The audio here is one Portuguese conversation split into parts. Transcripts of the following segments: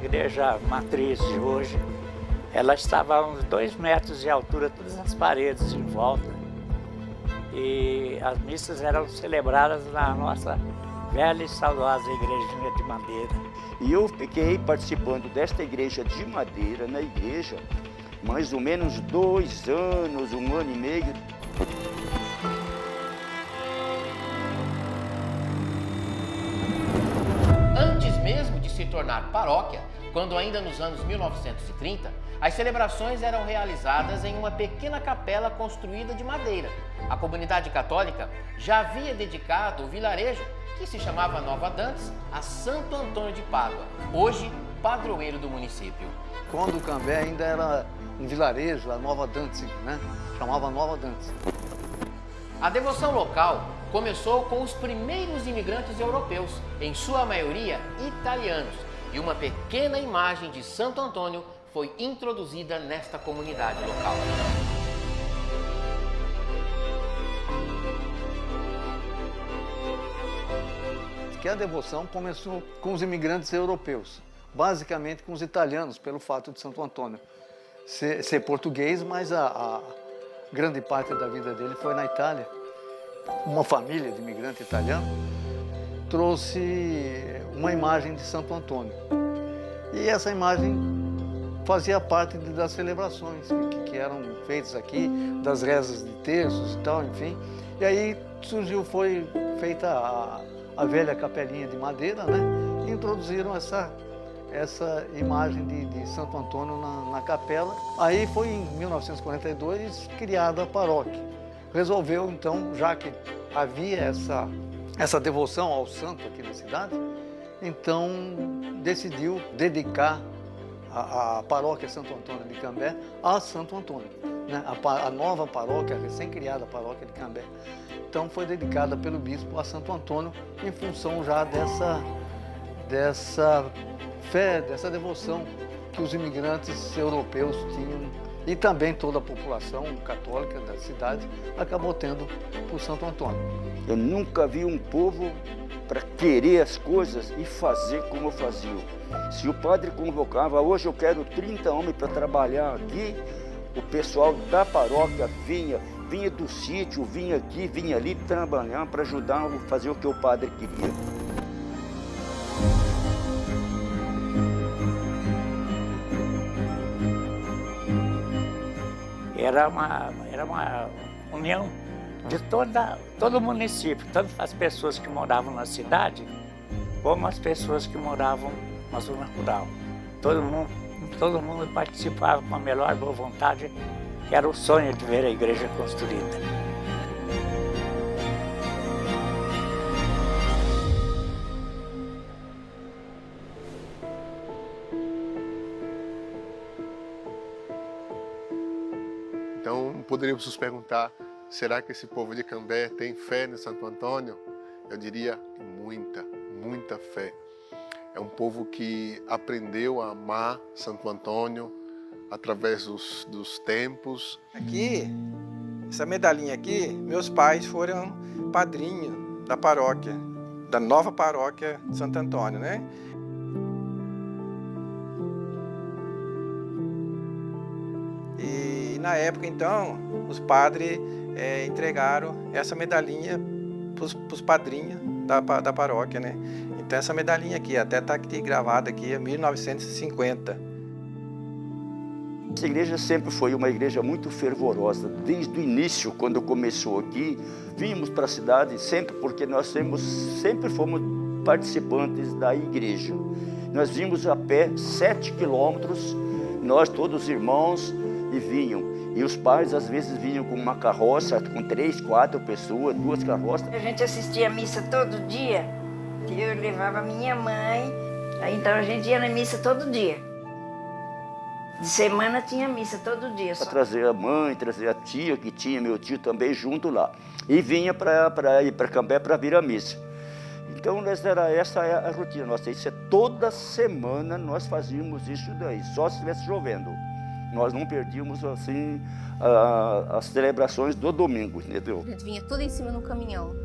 igreja matriz de hoje, ela estava a uns 2 metros de altura, todas as paredes em volta. E as missas eram celebradas na nossa velha e saudosa igrejinha de madeira. E eu fiquei participando desta igreja de madeira, na igreja, mais ou menos 2 anos, 1 ano e meio. Antes mesmo de se tornar paróquia, quando ainda nos anos 1930, as celebrações eram realizadas em uma pequena capela construída de madeira. A comunidade católica já havia dedicado o vilarejo, que se chamava Nova Dantes, a Santo Antônio de Pádua, hoje padroeiro do município. Quando o Cambé ainda era um vilarejo, a Nova Dantes, né? Chamava Nova Dantes. A devoção local começou com os primeiros imigrantes europeus, em sua maioria italianos, e uma pequena imagem de Santo Antônio foi introduzida nesta comunidade local. Que a devoção começou com os imigrantes europeus, basicamente com os italianos, pelo fato de Santo Antônio ser português, mas a grande parte da vida dele foi na Itália. Uma família de imigrante italiano trouxe uma imagem de Santo Antônio. E essa imagem fazia parte das celebrações que eram feitas aqui, das rezas de terços e tal, enfim. E aí foi feita a velha capelinha de madeira, né? E introduziram essa imagem de Santo Antônio na capela. Aí foi em 1942 criada a paróquia. Resolveu então, já que havia essa devoção ao santo aqui na cidade, então decidiu dedicar a paróquia Santo Antônio de Cambé a Santo Antônio, né? A nova paróquia, a recém-criada paróquia de Cambé. Então foi dedicada pelo bispo a Santo Antônio em função já dessa fé, dessa devoção que os imigrantes europeus tinham e também toda a população católica da cidade acabou tendo por Santo Antônio. Eu nunca vi um povo para querer as coisas e fazer como faziam. Se o padre convocava, hoje eu quero 30 homens para trabalhar aqui, o pessoal da paróquia vinha do sítio, vinha aqui, vinha ali trabalhar para ajudar a fazer o que o padre queria. Era uma união de todo o município, tanto as pessoas que moravam na cidade, como as pessoas que moravam na zona rural. Todo mundo participava com a melhor boa vontade, que era o sonho de ver a igreja construída. Então, poderíamos nos perguntar, será que esse povo de Cambé tem fé no Santo Antônio? Eu diria muita, muita fé. É um povo que aprendeu a amar Santo Antônio através dos tempos. Aqui, essa medalhinha aqui, meus pais foram padrinhos da paróquia, da nova paróquia de Santo Antônio, né? E na época, então, os padres entregaram essa medalhinha para os padrinhos da paróquia, né? Então essa medalhinha aqui, até está aqui gravada aqui, é 1950. Essa igreja sempre foi uma igreja muito fervorosa. Desde o início, quando começou aqui, vimos para a cidade sempre porque nós sempre fomos participantes da igreja. Nós vimos a pé 7 quilômetros, nós todos os irmãos, e vinham. E os pais às vezes vinham com uma carroça, com 3, 4 pessoas, 2 carroças. A gente assistia a missa todo dia, eu levava minha mãe, então a gente ia na missa todo dia. De semana tinha missa todo dia. Para trazer a mãe, trazer a tia, que tinha meu tio também junto lá. E vinha para ir para Cambé para vir a missa. Então essa é a rotina nossa. Isso é toda semana nós fazíamos isso daí, só se estivesse chovendo. Nós não perdíamos as celebrações do domingo, entendeu? A gente vinha tudo em cima no caminhão.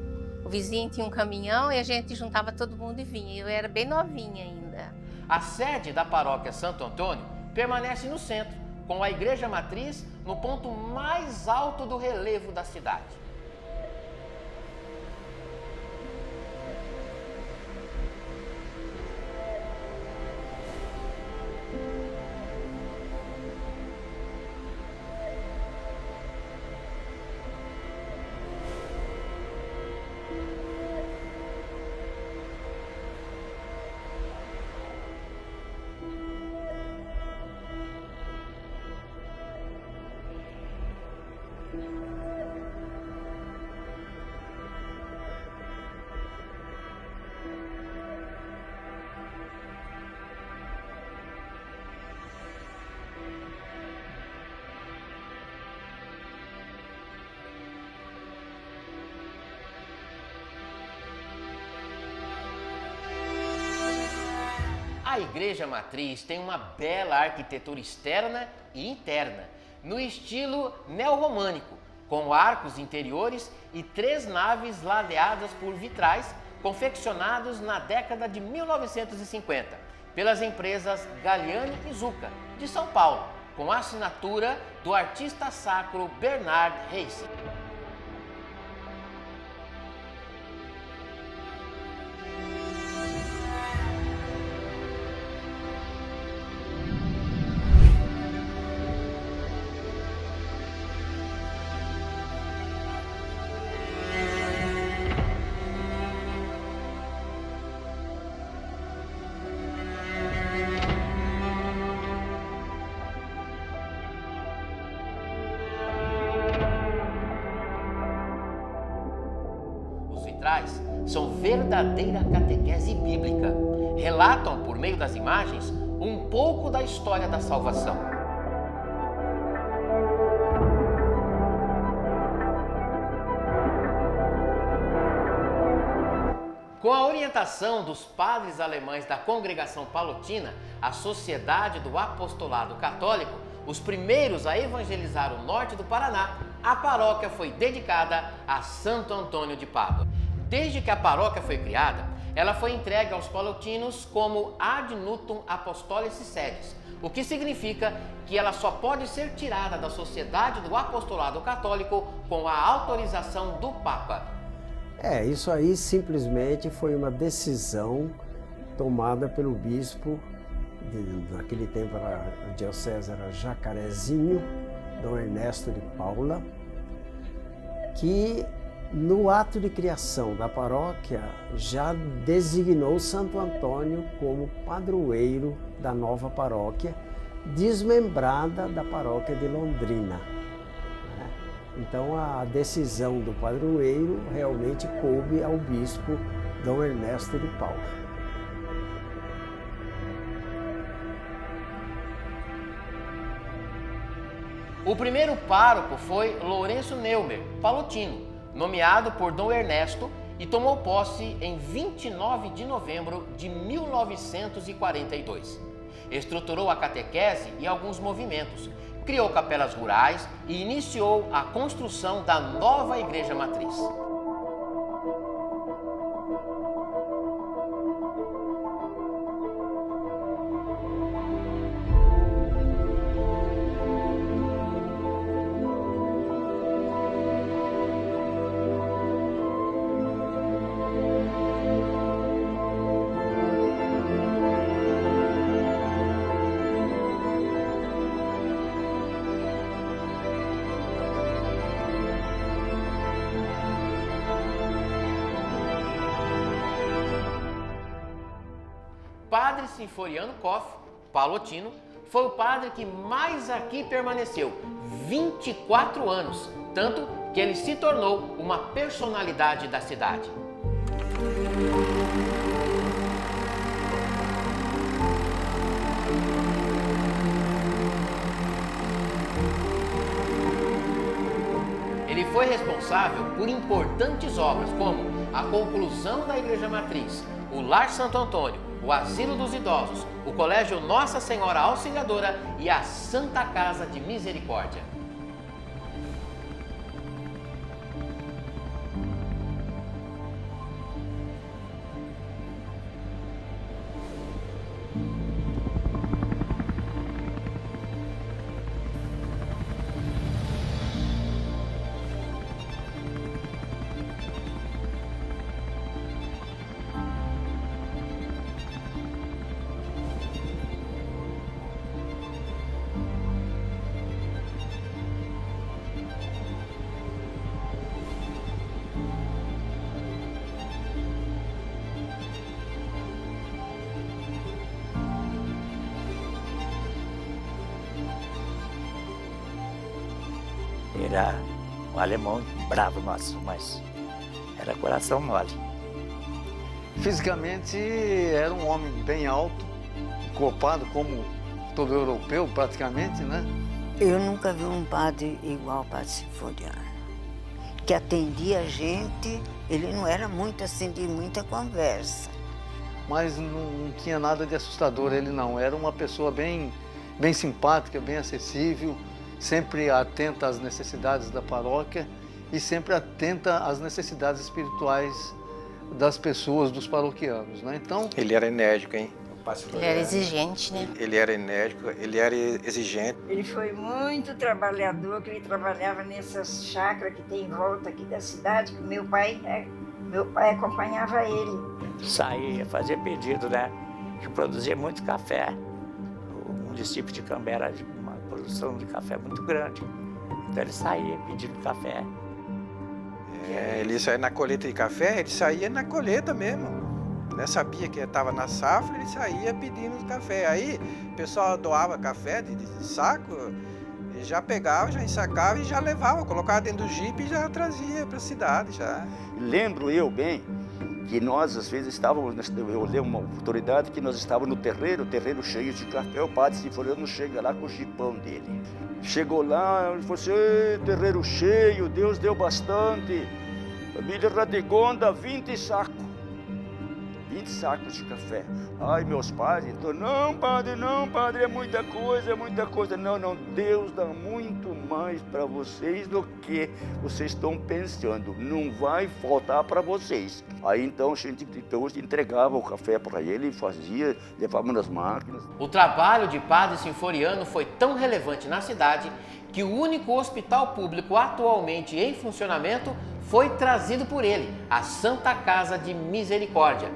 vizinho tinha um caminhão e a gente juntava todo mundo e vinha. Eu era bem novinha ainda. A sede da paróquia Santo Antônio permanece no centro, com a igreja matriz no ponto mais alto do relevo da cidade. A igreja matriz tem uma bela arquitetura externa e interna, no estilo neorromânico, com arcos interiores e 3 naves ladeadas por vitrais, confeccionados na década de 1950, pelas empresas Galliani e Zucca, de São Paulo, com a assinatura do artista sacro Bernard Reis. São verdadeira catequese bíblica. Relatam, por meio das imagens, um pouco da história da salvação. Com a orientação dos padres alemães da Congregação Palotina, a Sociedade do Apostolado Católico, os primeiros a evangelizar o norte do Paraná, a paróquia foi dedicada a Santo Antônio de Pádua. Desde que a paróquia foi criada, ela foi entregue aos palotinos como ad nutum apostolicis sedis, o que significa que ela só pode ser tirada da Sociedade do Apostolado Católico com a autorização do Papa. Isso aí simplesmente foi uma decisão tomada pelo bispo, naquele tempo a diocese era Jacarezinho, Dom Ernesto de Paula, que no ato de criação da paróquia já designou Santo Antônio como padroeiro da nova paróquia, desmembrada da paróquia de Londrina. Então a decisão do padroeiro realmente coube ao bispo Dom Ernesto de Paula. O primeiro pároco foi Lourenço Neumer, palotino, nomeado por Dom Ernesto e tomou posse em 29 de novembro de 1942. Estruturou a catequese e alguns movimentos, criou capelas rurais e iniciou a construção da nova igreja matriz. Padre Sinforiano Koff, palotino, foi o padre que mais aqui permaneceu, 24 anos, tanto que ele se tornou uma personalidade da cidade. Ele foi responsável por importantes obras, como a conclusão da Igreja Matriz, o Lar Santo Antônio, o Asilo dos Idosos, o Colégio Nossa Senhora Auxiliadora e a Santa Casa de Misericórdia. Era um alemão bravo nosso, mas era coração mole. Fisicamente era um homem bem alto, encorpado como todo europeu praticamente, né? Eu nunca vi um padre igual ao padre Sinforiano, que atendia a gente, ele não era muito assim de muita conversa. Mas não tinha nada de assustador ele não, era uma pessoa bem simpática, bem acessível, sempre atenta às necessidades da paróquia e sempre atenta às necessidades espirituais das pessoas, dos paroquianos, né? Então, Ele era enérgico, hein? Ele era exigente, né? Ele era enérgico, ele era exigente. Ele foi muito trabalhador, que ele trabalhava nessas chácaras que tem em volta aqui da cidade, que meu pai acompanhava ele. Saía, fazia pedido, né? Que produzia muito café. O município de Cambé era uma produção de café muito grande. Então ele saía pedindo café. Ele saía na colheita de café, ele saía na colheita mesmo. Né? Sabia que estava na safra, ele saía pedindo café. Aí o pessoal doava café de saco, ele já pegava, já ensacava e já levava, colocava dentro do jipe e já trazia para a cidade. Já. Lembro eu bem que nós, às vezes, estávamos, eu lembro uma autoridade que nós estávamos no terreiro cheio de café, o padre Sinforiano chega lá com o jipão dele. Chegou lá, ele falou assim, terreiro cheio, Deus deu bastante. Família Radegonda, 20 sacos. 20 sacos de café. Ai, meus pais, então, não, padre, é muita coisa, é muita coisa. Não, Deus dá muito mais para vocês do que vocês estão pensando. Não vai faltar para vocês. Aí, então, a gente depois entregava o café para ele, fazia, levava nas máquinas. O trabalho de padre Sinforiano foi tão relevante na cidade que o único hospital público atualmente em funcionamento foi trazido por ele, a Santa Casa de Misericórdia.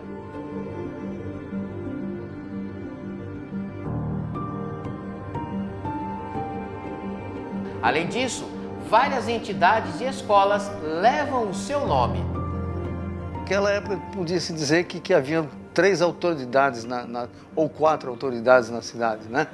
Além disso, várias entidades e escolas levam o seu nome. Naquela época podia-se dizer que havia 3 autoridades, ou 4 autoridades na cidade, né?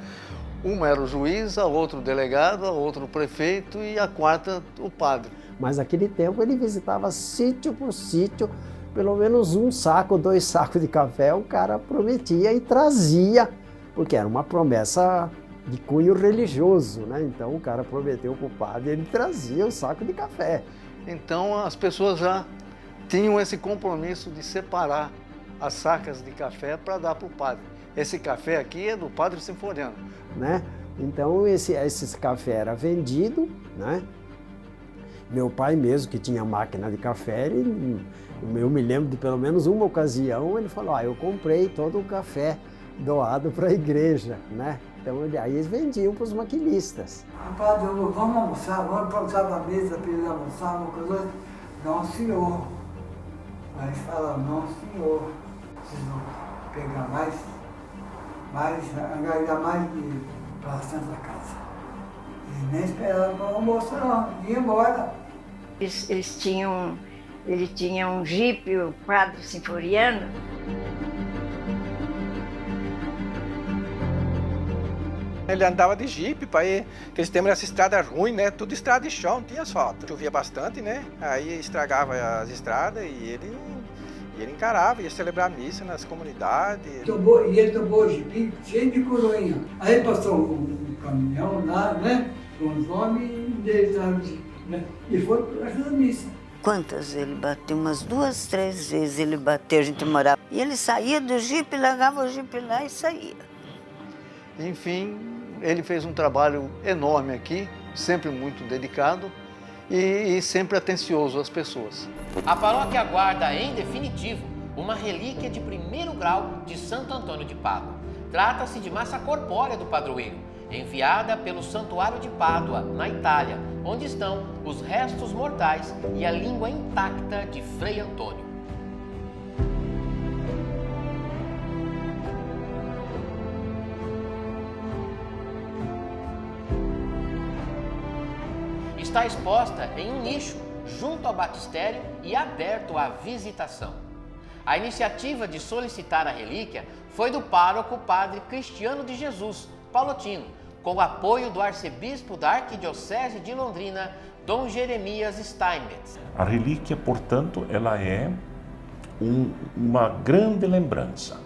Uma era o juiz, a outra o delegado, a outra o prefeito e a quarta o padre. Mas naquele tempo ele visitava sítio por sítio, pelo menos 1 saco, 2 sacos de café o cara prometia e trazia, porque era uma promessa de cunho religioso, né? Então o cara prometeu para o padre e ele trazia o saco de café. Então as pessoas já tinham esse compromisso de separar as sacas de café para dar para o padre. Esse café aqui é do padre Sinforiano, né? Então esse café era vendido, né? Meu pai mesmo, que tinha máquina de café, eu me lembro de pelo menos uma ocasião, ele falou, eu comprei todo o café doado para a igreja, né? Então aí eles vendiam para os maquinistas. Padre, vamos almoçar, vamos plantar na mesa para eles almoçar, uma coisa. Não, senhor. Aí eles falam, não, senhor. Vocês vão pegar angariar mais para a Santa Casa. Eles nem esperavam para o almoço, não, ia embora. Ele tinha um jipe, o padre Sinforiano. Ele andava de jipe, pai, aqueles tempos essa estrada ruim, né? Tudo estrada de chão, não tinha asfalto. Chovia bastante, né? Aí estragava as estradas e ele encarava, ia celebrar missa nas comunidades. E ele tomou o jipe cheio de coroinha. Aí passou um caminhão lá, né? Com os homens dele, né? E foi para a missa. Quantas ele bateu? Umas 2, 3 vezes ele bateu, a gente morava. E ele saía do jipe, largava o jipe lá e saía. Enfim, ele fez um trabalho enorme aqui, sempre muito dedicado e sempre atencioso às pessoas. A paróquia guarda, em definitivo, uma relíquia de 1º grau de Santo Antônio de Pádua. Trata-se de massa corpórea do padroeiro, enviada pelo Santuário de Pádua, na Itália, onde estão os restos mortais e a língua intacta de Frei Antônio. Está exposta em um nicho junto ao batistério e aberto à visitação. A iniciativa de solicitar a relíquia foi do pároco padre Cristiano de Jesus, Palotino, com o apoio do arcebispo da Arquidiocese de Londrina, Dom Jeremias Steinmetz. A relíquia, portanto, ela é uma grande lembrança.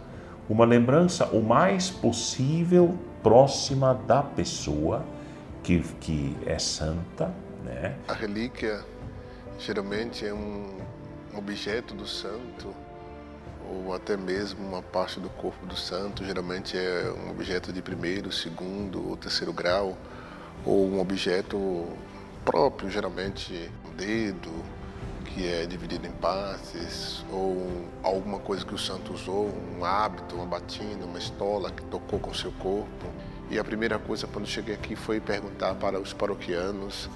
Uma lembrança o mais possível próxima da pessoa que é santa, né? A relíquia geralmente é um objeto do santo, ou até mesmo uma parte do corpo do santo. Geralmente é um objeto de primeiro, segundo ou terceiro grau, ou um objeto próprio, geralmente um dedo, que é dividido em partes, ou alguma coisa que o santo usou, um hábito, uma batina, uma estola que tocou com seu corpo. E a primeira coisa quando cheguei aqui foi perguntar para os paroquianos,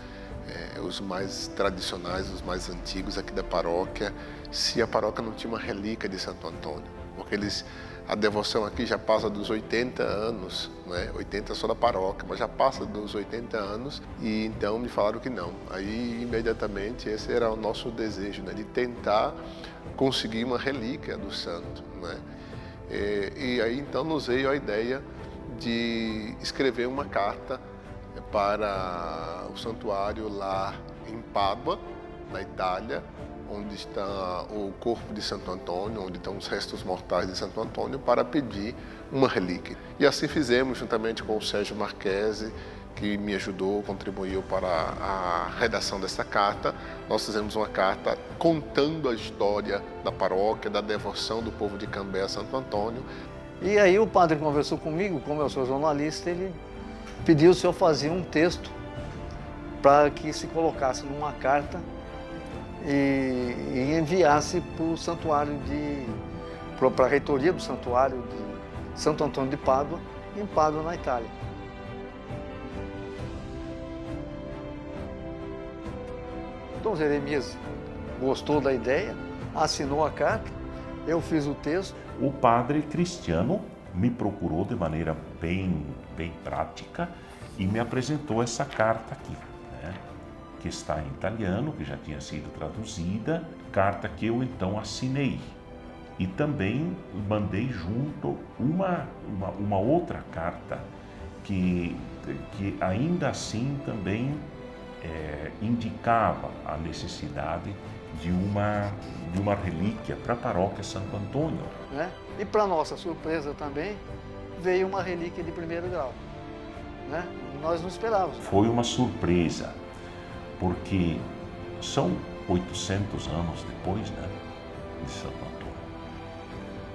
os mais tradicionais, os mais antigos aqui da paróquia, se a paróquia não tinha uma relíquia de Santo Antônio, porque a devoção aqui já passa dos 80 anos, né? 80 só da paróquia, mas já passa dos 80 anos, e então me falaram que não. Aí imediatamente esse era o nosso desejo, né? De tentar conseguir uma relíquia do santo, né? E aí então nos veio a ideia de escrever uma carta para o santuário lá em Pádua, na Itália, onde está o corpo de Santo Antônio, onde estão os restos mortais de Santo Antônio, para pedir uma relíquia. E assim fizemos, juntamente com o Sérgio Marchese, que me ajudou, contribuiu para a redação dessa carta. Nós fizemos uma carta contando a história da paróquia, da devoção do povo de Cambé a Santo Antônio. E aí o padre conversou comigo, como eu sou jornalista, ele pediu se eu fazia um texto para que se colocasse numa carta e enviasse para o santuário para a reitoria do santuário de Santo Antônio de Pádua, em Pádua, na Itália. Dom Jeremias gostou da ideia, assinou a carta, eu fiz o texto. O padre Cristiano me procurou de maneira bem prática e me apresentou essa carta aqui, né? Que está em italiano, que já tinha sido traduzida, carta que eu então assinei. E também mandei junto uma outra carta que ainda assim também indicava a necessidade de uma relíquia para a paróquia Santo Antônio. Né? E para nossa surpresa também, veio uma relíquia de primeiro grau. Né? Nós não esperávamos. Foi uma surpresa, porque são 800 anos depois, né, de Santo Antônio.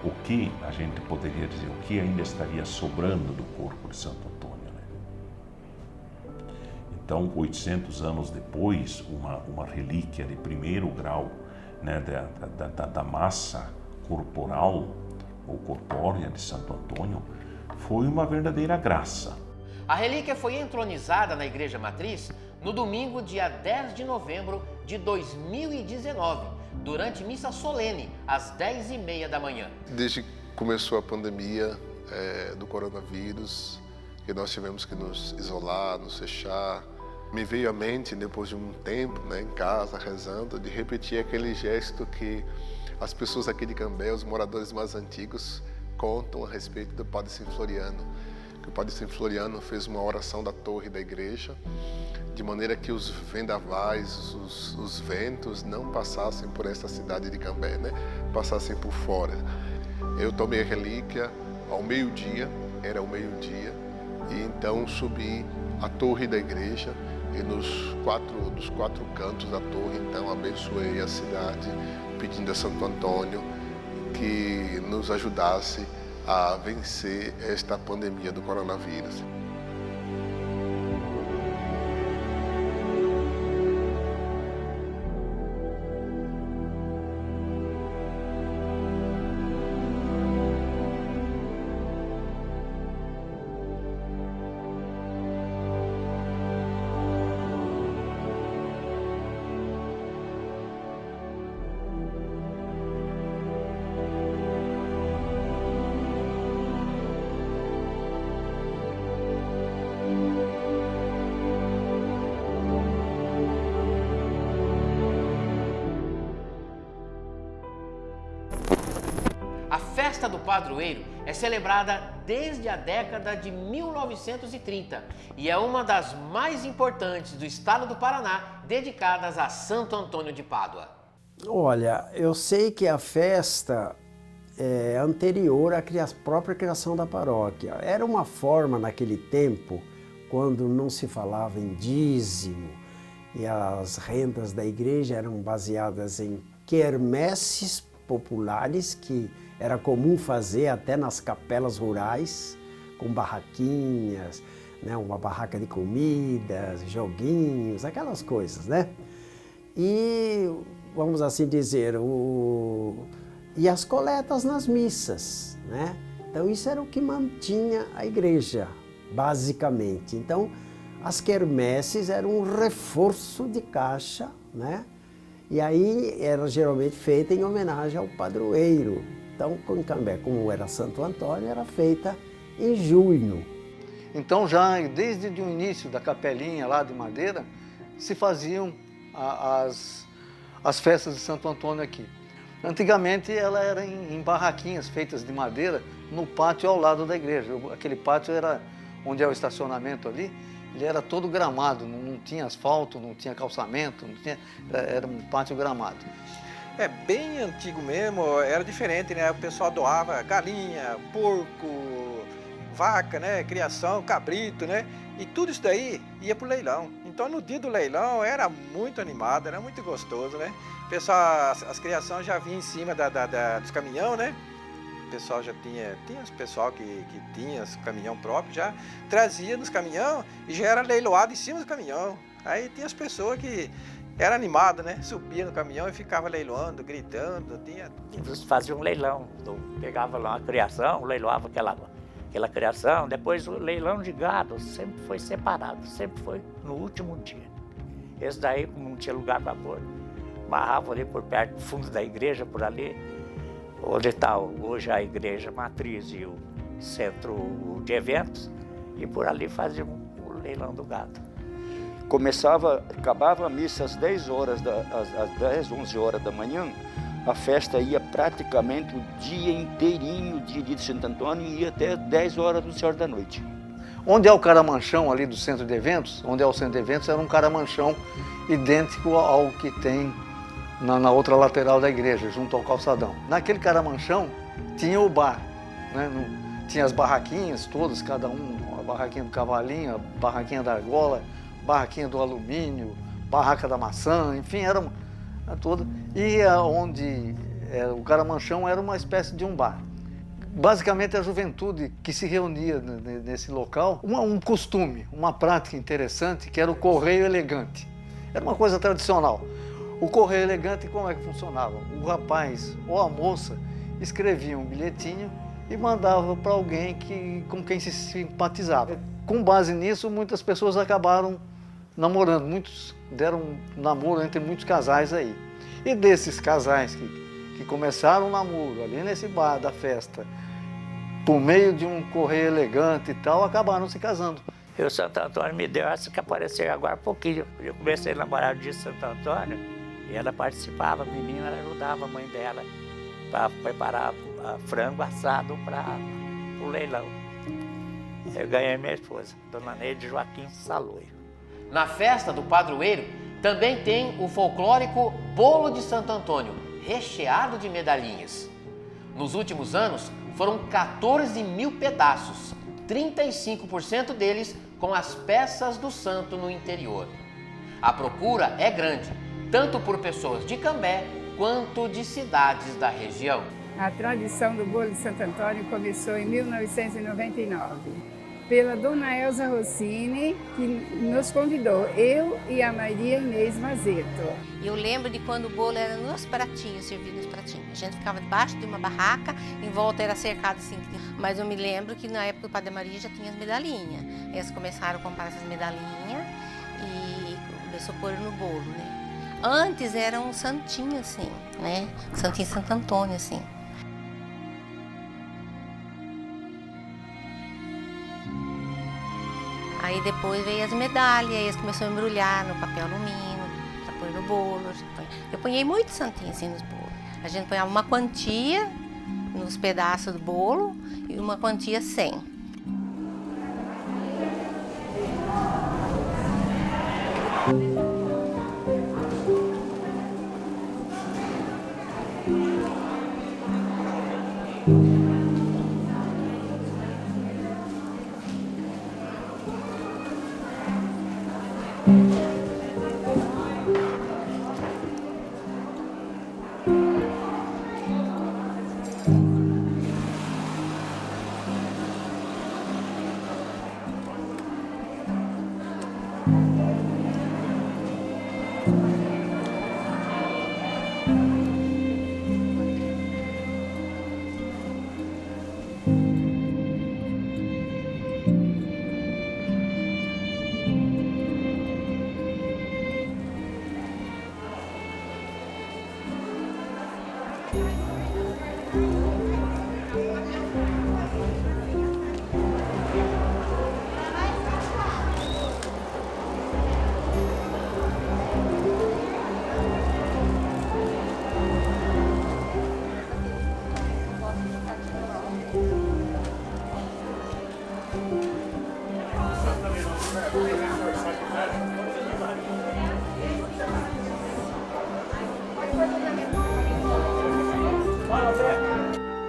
O que a gente poderia dizer, o que ainda estaria sobrando do corpo de Santo Antônio, né? Então, 800 anos depois, uma relíquia de primeiro grau, né, da massa corporal ou corpórea de Santo Antônio, foi uma verdadeira graça. A relíquia foi entronizada na Igreja Matriz no domingo, dia 10 de novembro de 2019, durante missa solene, às 10h30 da manhã. Desde que começou a pandemia do coronavírus, que nós tivemos que nos isolar, nos fechar, me veio à mente, depois de um tempo, né, em casa, rezando, de repetir aquele gesto que as pessoas aqui de Cambé, os moradores mais antigos, contam a respeito do Padre Sinfloriano. Que o Padre Sinfloriano fez uma oração da torre da igreja, de maneira que os vendavais, os ventos não passassem por esta cidade de Cambé, né? Passassem por fora. Eu tomei a relíquia ao meio-dia, era o meio-dia, e então subi a torre da igreja e dos quatro cantos da torre, então abençoei a cidade, pedindo a Santo Antônio que nos ajudasse a vencer esta pandemia do coronavírus. festa do padroeiro é celebrada desde a década de 1930 e é uma das mais importantes do estado do Paraná, dedicadas a Santo Antônio de Pádua. Olha, eu sei que a festa é anterior à própria criação da paróquia. Era uma forma naquele tempo, quando não se falava em dízimo e as rendas da igreja eram baseadas em quermesses populares que era comum fazer até nas capelas rurais, com barraquinhas, né, uma barraca de comidas, joguinhos, aquelas coisas, né? E, vamos assim dizer, e as coletas nas missas, né? Então isso era o que mantinha a igreja, basicamente. Então as quermesses eram um reforço de caixa, né? E aí era geralmente feita em homenagem ao padroeiro. Então, com Cambé, como era Santo Antônio, era feita em junho. Então já desde o início da capelinha lá de madeira, se faziam as festas de Santo Antônio aqui. Antigamente ela era em barraquinhas feitas de madeira no pátio ao lado da igreja. Aquele pátio era onde é o estacionamento ali, ele era todo gramado, não tinha asfalto, não tinha calçamento, era um pátio gramado. É bem antigo mesmo, era diferente, né? O pessoal doava galinha, porco, vaca, né? Criação, cabrito, né? E tudo isso daí ia pro leilão. Então no dia do leilão era muito animado, era muito gostoso, né? O pessoal, as criações já vinham em cima dos caminhão, né? O pessoal já tinha os pessoal que tinha os caminhão próprio, já trazia nos caminhão e já era leiloado em cima do caminhão. Aí tinha as pessoas que era animado, né? Subia no caminhão e ficava leiloando, gritando, Eles faziam um leilão, pegava lá uma criação, leiloava aquela criação, depois o leilão de gado sempre foi separado, sempre foi no último dia. Esse daí, como não tinha lugar para pôr, amarravam ali por perto do fundo da igreja, por ali, onde está hoje a igreja matriz e o centro de eventos, e por ali faziam o leilão do gado. Acabava a missa às 10 horas, às 10, 11 horas da manhã, a festa ia praticamente o dia inteirinho, dia de Santo Antônio, e ia até 10 horas do céu da noite. Onde é o caramanchão ali do centro de eventos, onde é o centro de eventos, era um caramanchão idêntico ao que tem na outra lateral da igreja, junto ao calçadão. Naquele caramanchão tinha o bar, né? Tinha as barraquinhas todas, cada um, a barraquinha do cavalinho, a barraquinha da argola, barraquinha do alumínio, barraca da maçã, enfim, era toda. E onde o caramanchão era uma espécie de um bar. Basicamente a juventude que se reunia nesse local, um costume, uma prática interessante, que era o correio elegante. Era uma coisa tradicional. O correio elegante, como é que funcionava? O rapaz ou a moça escrevia um bilhetinho e mandava para alguém com quem se simpatizava. Com base nisso, muitas pessoas acabaram namorando, muitos deram um namoro entre muitos casais aí. E desses casais que começaram o namoro ali nesse bar da festa, por meio de um correio elegante e tal, acabaram se casando. E o Santo Antônio me deu essa que apareceu agora há pouquinho. Eu comecei a namorar de Santo Antônio e ela participava, a menina, ela ajudava a mãe dela para preparar frango assado para o leilão. Eu ganhei minha esposa, Dona Neide Joaquim Saloio. Na festa do padroeiro também tem o folclórico Bolo de Santo Antônio, recheado de medalhinhas. Nos últimos anos foram 14 mil pedaços, 35% deles com as peças do santo no interior. A procura é grande, tanto por pessoas de Cambé quanto de cidades da região. A tradição do bolo de Santo Antônio começou em 1999. Pela Dona Elza Rossini, que nos convidou, eu e a Maria Inês Mazeto. Eu lembro de quando o bolo era nos pratinhos, servido nos pratinhos. A gente ficava debaixo de uma barraca, em volta era cercado assim. Mas eu me lembro que na época do Padre Maria já tinha as medalhinhas. Eles começaram a comprar essas medalhinhas e começou a pôr no bolo, né? Antes era um santinho assim, né? Santinho Santo Antônio, assim. Aí depois veio as medalhas, aí eles começaram a embrulhar no papel alumínio, para pôr no bolo. Eu ponhei muito santinho assim nos bolos. A gente ponhava uma quantia nos pedaços do bolo e uma quantia sem.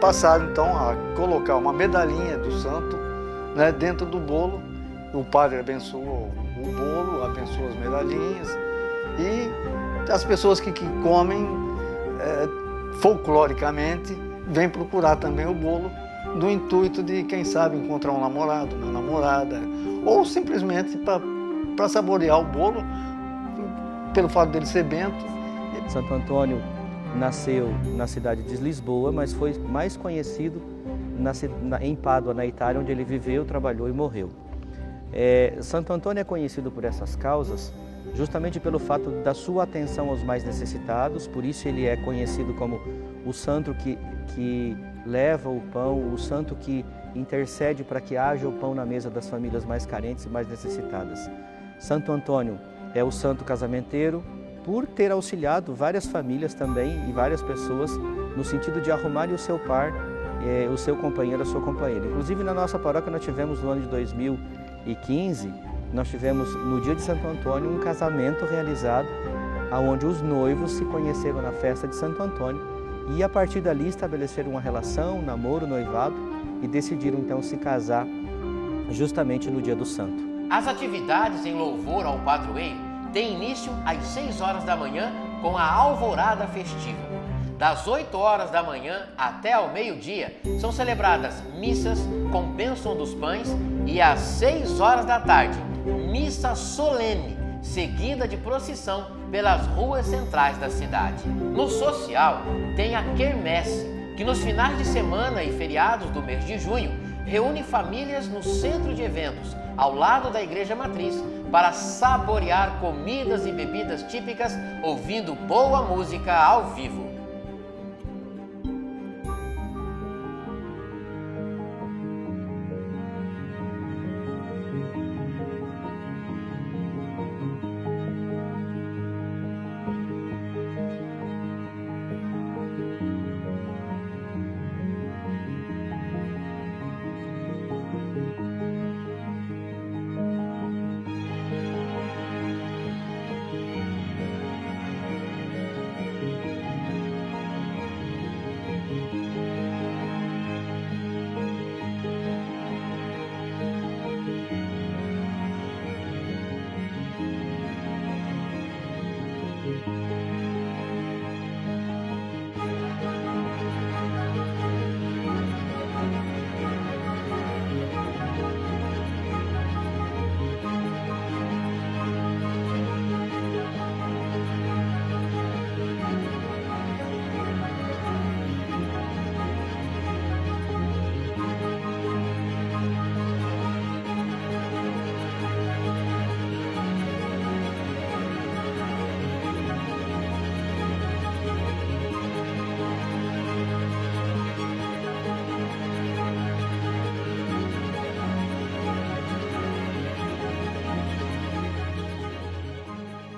Passaram então a colocar uma medalhinha do santo, né, dentro do bolo. O padre abençoou o bolo, abençoou as medalhinhas e as pessoas que comem folcloricamente vêm procurar também o bolo no intuito de, quem sabe, encontrar um namorado, uma namorada, ou simplesmente para saborear o bolo pelo fato dele ser bento. Santo Antônio nasceu na cidade de Lisboa, mas foi mais conhecido em Pádua, na Itália, onde ele viveu, trabalhou e morreu. Santo Antônio é conhecido por essas causas justamente pelo fato da sua atenção aos mais necessitados, por isso ele é conhecido como o santo que leva o pão, o santo que intercede para que haja o pão na mesa das famílias mais carentes e mais necessitadas. Santo Antônio é o santo casamenteiro, por ter auxiliado várias famílias também e várias pessoas no sentido de arrumarem o seu par, o seu companheiro, a sua companheira. Inclusive na nossa paróquia nós tivemos no ano de 2015, nós tivemos no dia de Santo Antônio um casamento realizado onde os noivos se conheceram na festa de Santo Antônio e a partir dali estabeleceram uma relação, um namoro, noivado e decidiram então se casar justamente no dia do santo. As atividades em louvor ao padroeiro têm início às 6 horas da manhã com a alvorada festiva. Das 8 horas da manhã até ao meio-dia são celebradas missas com bênção dos pães e às 6 horas da tarde, missa solene, seguida de procissão pelas ruas centrais da cidade. No social, tem a quermesse, que nos finais de semana e feriados do mês de junho, reúne famílias no centro de eventos, ao lado da igreja matriz, para saborear comidas e bebidas típicas, ouvindo boa música ao vivo.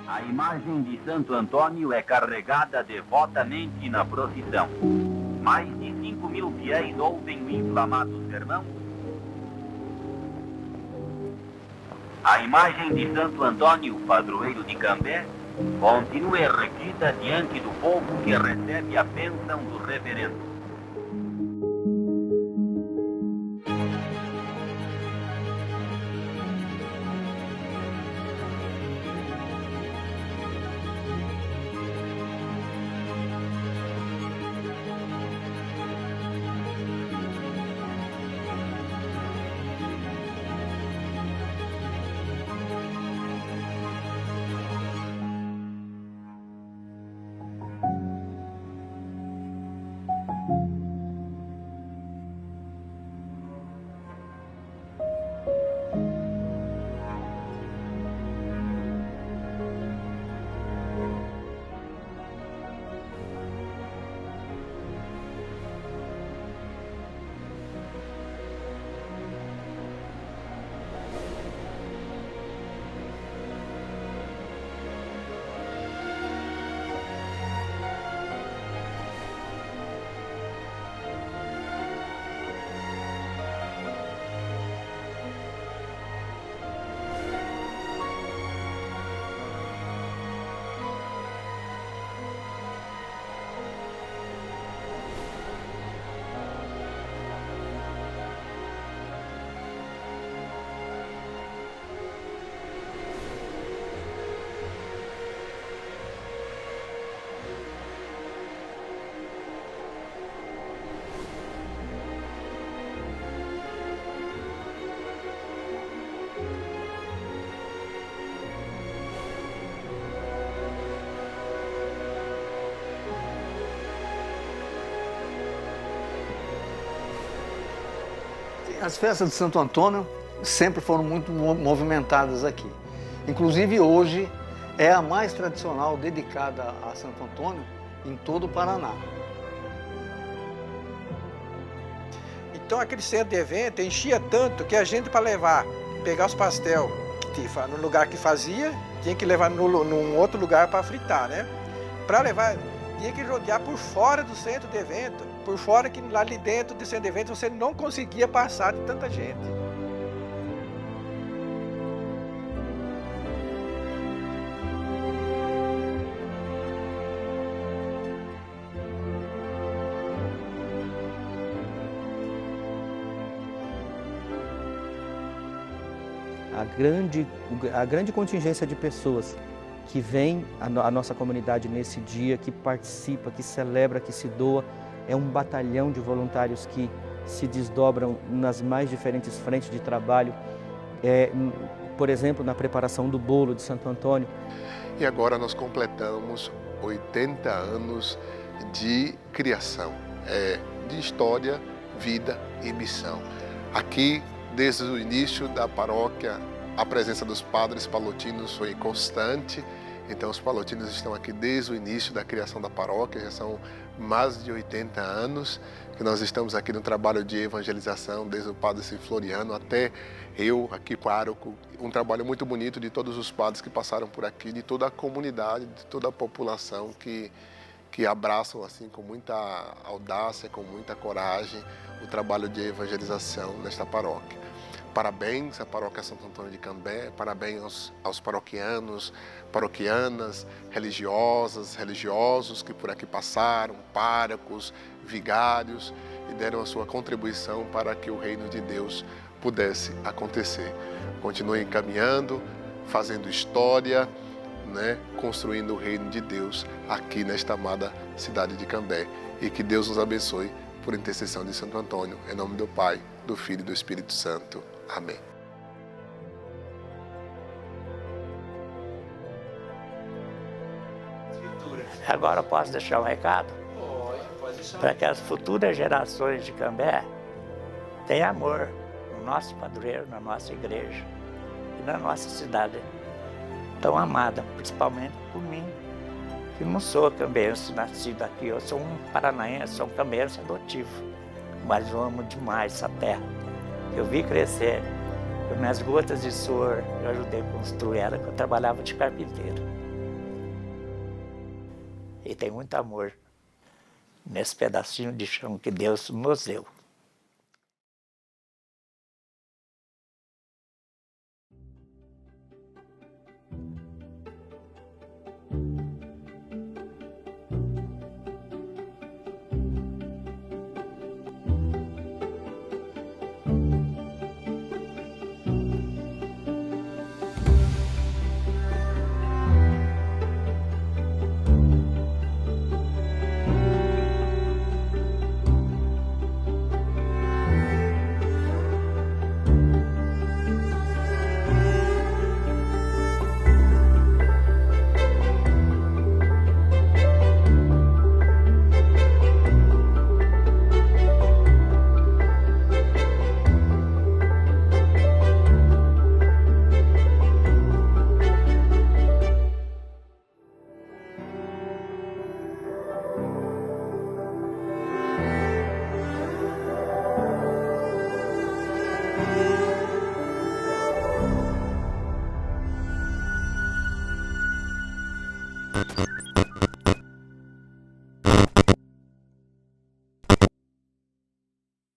A imagem de Santo Antônio é carregada devotamente na procissão. Mais de 5.000 fiéis ouvem o inflamado sermão. A imagem de Santo Antônio, padroeiro de Cambé, continua erguida diante do povo que recebe a bênção do reverendo. As festas de Santo Antônio sempre foram muito movimentadas aqui. Inclusive hoje é a mais tradicional dedicada a Santo Antônio em todo o Paraná. Então aquele centro de evento enchia tanto que a gente, para levar, pegar os pastel no lugar que fazia, tinha que levar num outro lugar para fritar, né? Para levar, tinha que rodear por fora do centro de evento, por fora que lá ali dentro do centro de evento você não conseguia passar de tanta gente. A grande contingência de pessoas que vem à nossa comunidade nesse dia, que participa, que celebra, que se doa, é um batalhão de voluntários que se desdobram nas mais diferentes frentes de trabalho, por exemplo, na preparação do bolo de Santo Antônio. E agora nós completamos 80 anos de criação, de história, vida e missão. Aqui, desde o início da paróquia, a presença dos padres palotinos foi constante, então os palotinos estão aqui desde o início da criação da paróquia, já são mais de 80 anos que nós estamos aqui no trabalho de evangelização, desde o padre Floriano até eu, aqui pároco, um trabalho muito bonito de todos os padres que passaram por aqui, de toda a comunidade, de toda a população que abraçam assim com muita audácia, com muita coragem, o trabalho de evangelização nesta paróquia. Parabéns à Paróquia Santo Antônio de Cambé, parabéns aos paroquianos, paroquianas, religiosas, religiosos que por aqui passaram, párocos, vigários e deram a sua contribuição para que o reino de Deus pudesse acontecer. Continuem caminhando, fazendo história, construindo o reino de Deus aqui nesta amada cidade de Cambé. E que Deus nos abençoe por intercessão de Santo Antônio, em nome do Pai, do Filho e do Espírito Santo. Amém. Agora eu posso deixar um recado? Pode deixar. Para que as futuras gerações de Cambé tenham amor no nosso padroeiro, na nossa igreja e na nossa cidade tão amada, principalmente por mim, que não sou cambense, nascido aqui. Eu sou um paranaense, sou um cambense adotivo, mas eu amo demais essa terra. Eu vi crescer, com minhas gotas de suor, eu ajudei a construir ela, que eu trabalhava de carpinteiro. E tem muito amor nesse pedacinho de chão que Deus nos deu.